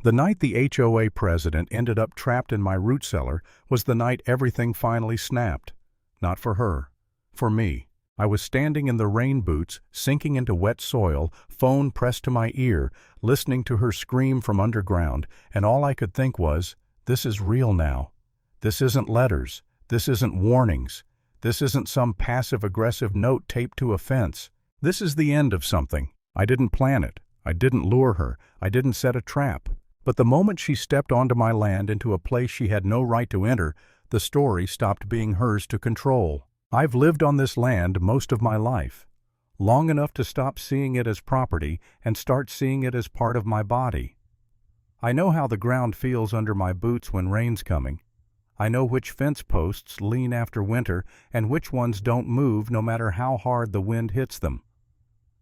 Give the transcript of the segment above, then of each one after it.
The night the HOA president ended up trapped in my root cellar was the night everything finally snapped. Not for her. For me. I was standing in the rain boots, sinking into wet soil, phone pressed to my ear, listening to her scream from underground, and all I could think was, this is real now. This isn't letters. This isn't warnings. This isn't some passive-aggressive note taped to a fence. This is the end of something. I didn't plan it. I didn't lure her. I didn't set a trap. But the moment she stepped onto my land into a place she had no right to enter, the story stopped being hers to control. I've lived on this land most of my life, long enough to stop seeing it as property and start seeing it as part of my body. I know how the ground feels under my boots when rain's coming. I know which fence posts lean after winter and which ones don't move no matter how hard the wind hits them.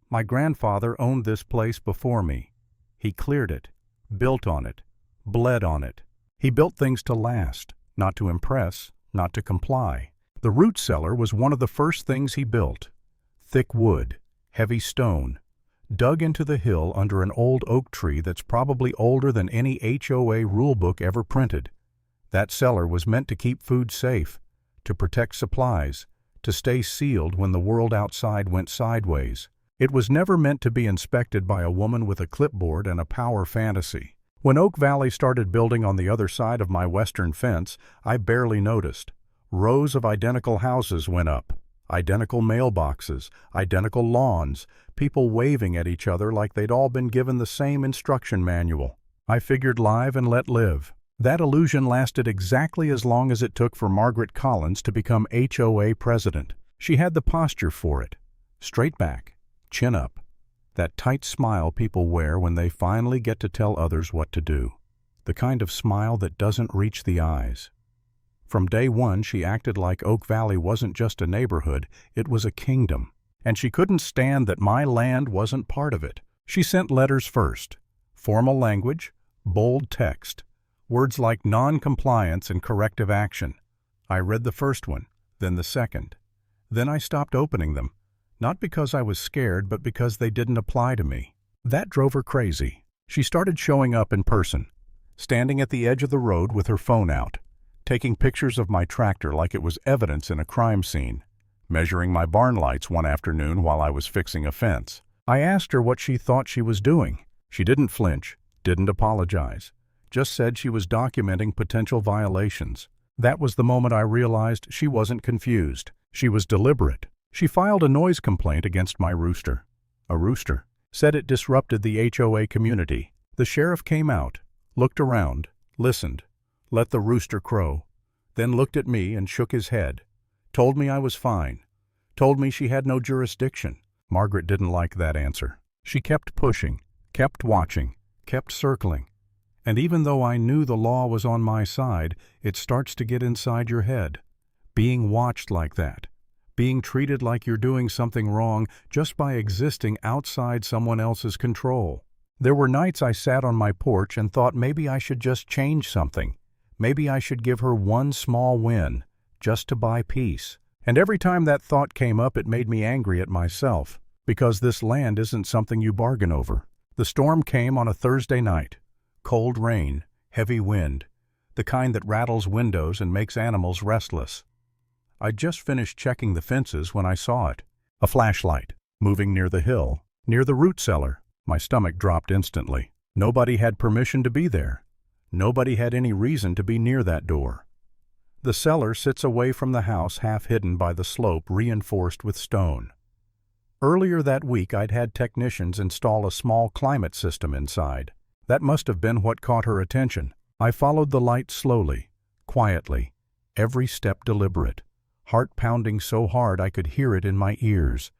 My grandfather owned this place before me. He cleared it, built on it, bled on it. He built things to last, not to impress, not to comply. The root cellar was one of the first things he built. Thick wood, heavy stone, dug into the hill under an old oak tree that's probably older than any HOA rulebook ever printed. That cellar was meant to keep food safe, to protect supplies, to stay sealed when the world outside went sideways. It was never meant to be inspected by a woman with a clipboard and a power fantasy. When Oak Valley started building on the other side of my western fence, I barely noticed. Rows of identical houses went up, identical mailboxes, identical lawns, people waving at each other like they'd all been given the same instruction manual. I figured live and let live. That illusion lasted exactly as long as it took for Margaret Collins to become HOA president. She had the posture for it. Straight back, chin up. That tight smile people wear when they finally get to tell others what to do. The kind of smile that doesn't reach the eyes. From day one, she acted like Oak Valley wasn't just a neighborhood, it was a kingdom. And she couldn't stand that my land wasn't part of it. She sent letters first. Formal language, bold text. Words like non-compliance and corrective action. I read the first one, then the second. Then I stopped opening them. Not because I was scared, but because they didn't apply to me. That drove her crazy. She started showing up in person, standing at the edge of the road with her phone out, taking pictures of my tractor like it was evidence in a crime scene, measuring my barn lights one afternoon while I was fixing a fence. I asked her what she thought she was doing. She didn't flinch, didn't apologize, just said she was documenting potential violations. That was the moment I realized she wasn't confused. She was deliberate. She filed a noise complaint against my rooster. A rooster. Said it disrupted the HOA community. The sheriff came out, looked around, listened, let the rooster crow, then looked at me and shook his head, told me I was fine, told me she had no jurisdiction. Margaret didn't like that answer. She kept pushing, kept watching, kept circling. And even though I knew the law was on my side, it starts to get inside your head. Being watched like that, being treated like you're doing something wrong just by existing outside someone else's control. There were nights I sat on my porch and thought maybe I should just change something. Maybe I should give her one small win, just to buy peace. And every time that thought came up, it made me angry at myself, because this land isn't something you bargain over. The storm came on a Thursday night. Cold rain, heavy wind, the kind that rattles windows and makes animals restless. I'd just finished checking the fences when I saw it. A flashlight, moving near the hill, near the root cellar. My stomach dropped instantly. Nobody had permission to be there. Nobody had any reason to be near that door. The cellar sits away from the house, half hidden by the slope reinforced with stone. Earlier that week, I'd had technicians install a small climate system inside. That must have been what caught her attention. I followed the light slowly, quietly, every step deliberate, heart pounding so hard I could hear it in my ears.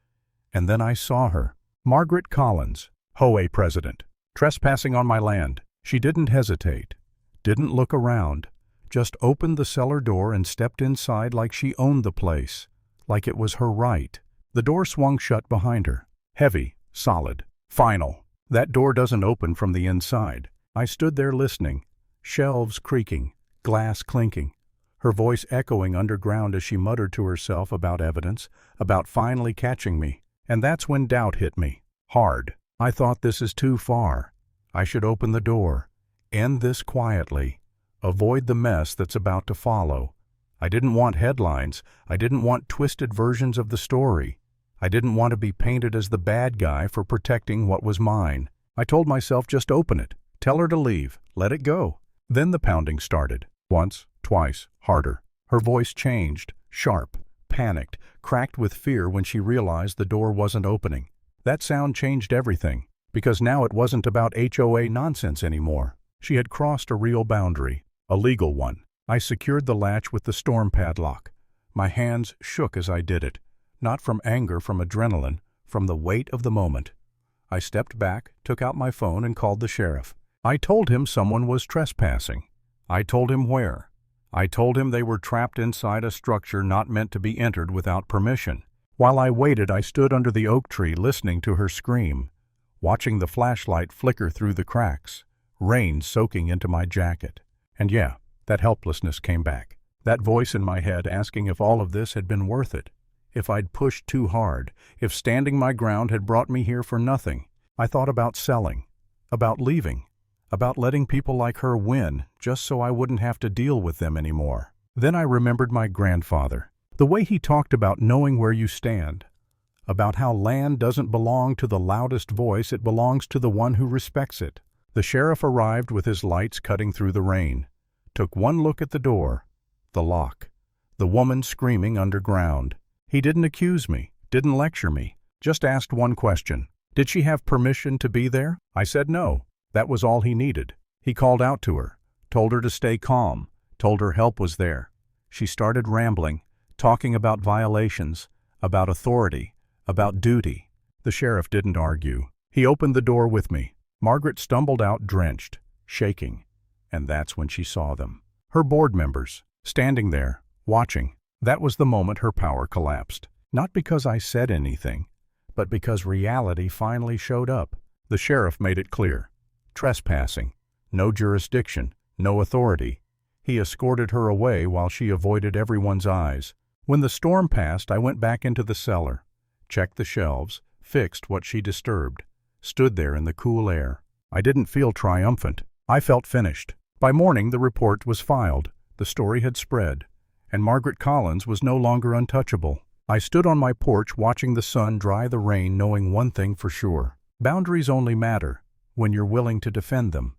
And then I saw her. Margaret Collins, HOA president, trespassing on my land. She didn't hesitate, didn't look around, just opened the cellar door and stepped inside like she owned the place, like it was her right. The door swung shut behind her. Heavy, solid, final. That door doesn't open from the inside. I stood there listening, shelves creaking, glass clinking, her voice echoing underground as she muttered to herself about evidence, about finally catching me. And that's when doubt hit me, hard. I thought, this is too far. I should open the door, End this quietly. Avoid the mess that's about to follow. I didn't want headlines. I didn't want twisted versions of the story. I didn't want to be painted as the bad guy for protecting what was mine. I told myself, just open it. Tell her to leave. Let it go. Then the pounding started. Once, twice, harder. Her voice changed, sharp, panicked, cracked with fear when she realized the door wasn't opening. That sound changed everything, because now it wasn't about HOA nonsense anymore. She had crossed a real boundary, a legal one. I secured the latch with the storm padlock. My hands shook as I did it, not from anger, from adrenaline, from the weight of the moment. I stepped back, took out my phone, and called the sheriff. I told him someone was trespassing. I told him where. I told him they were trapped inside a structure not meant to be entered without permission. While I waited, I stood under the oak tree listening to her scream, watching the flashlight flicker through the cracks, rain soaking into my jacket. And yeah, that helplessness came back. That voice in my head asking if all of this had been worth it. If I'd pushed too hard, if standing my ground had brought me here for nothing. I thought about selling, about leaving, about letting people like her win just so I wouldn't have to deal with them anymore. Then I remembered my grandfather, the way he talked about knowing where you stand, about how land doesn't belong to the loudest voice, it belongs to the one who respects it. The sheriff arrived with his lights cutting through the rain, took one look at the door, the lock, the woman screaming underground. He didn't accuse me, didn't lecture me, just asked one question. Did she have permission to be there? I said no. That was all he needed. He called out to her, told her to stay calm, told her help was there. She started rambling, talking about violations, about authority, about duty. The sheriff didn't argue. He opened the door with me. Margaret stumbled out drenched, shaking, and that's when she saw them. Her board members, standing there, watching. That was the moment her power collapsed. Not because I said anything, but because reality finally showed up. The sheriff made it clear. Trespassing. No jurisdiction, no authority. He escorted her away while she avoided everyone's eyes. When the storm passed, I went back into the cellar, checked the shelves, fixed what she disturbed, stood there in the cool air. I didn't feel triumphant. I felt finished. By morning, the report was filed. The story had spread, and Margaret Collins was no longer untouchable. I stood on my porch watching the sun dry the rain, knowing one thing for sure. Boundaries only matter when you're willing to defend them.